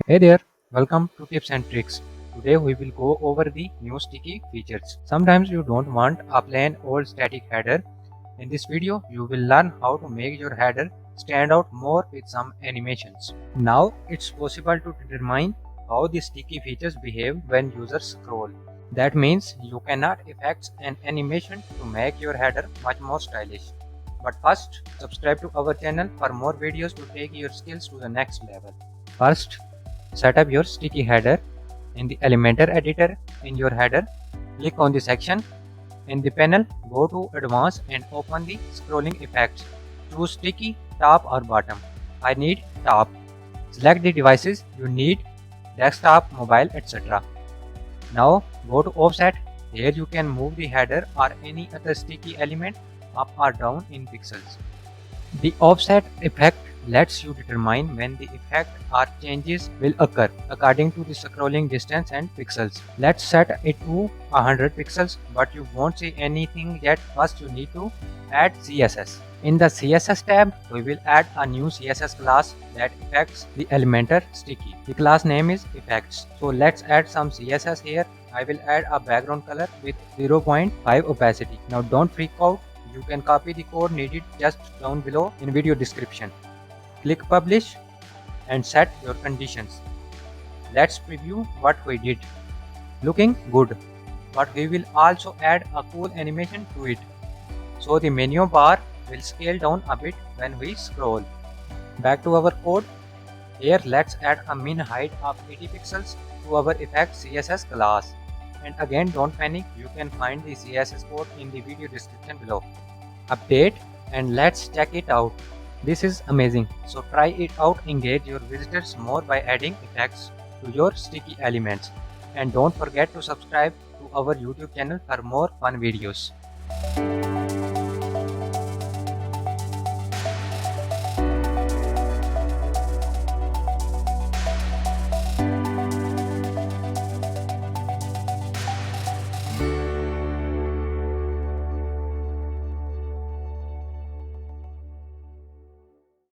Hey there, welcome to Tips and Tricks. Today we will go over the new sticky features. Sometimes you don't want a plain old static header. In this video, you will learn how to make your header stand out more with some animations. Now it's possible to determine how the sticky features behave when users scroll. That means you can add effects and animation to make your header much more stylish. But first, subscribe to our channel for more videos to take your skills to the next level. First, set up your sticky header. In the Elementor editor, in your header, click on the section. In the panel, go to Advanced and open the scrolling effects. Choose sticky, top or bottom. I need top. Select the devices you need, desktop, mobile, etc. Now go to Offset. Here you can move the header or any other sticky element up or down in pixels. The offset effect lets you determine when the effect or changes will occur according to the scrolling distance and pixels. Let's set it to 100 pixels, but you won't see anything yet. First you need to add CSS. In the CSS tab, we will add a new CSS class that affects the Elementor sticky. The class name is effects. So let's add some CSS here. I will add a background color with 0.5 opacity. Now don't freak out. You can copy the code needed just down below in video description. Click publish and set your conditions. Let's preview what we did. Looking good, but we will also add a cool animation to it. So the menu bar will scale down a bit when we scroll. Back to our code. Here let's add a min height of 80 pixels to our effect CSS class. And again, don't panic, you can find the CSS code in the video description below. Update and let's check it out. This is amazing, so try it out. Engage your visitors more by adding effects to your sticky elements. And don't forget to subscribe to our YouTube channel for more fun videos.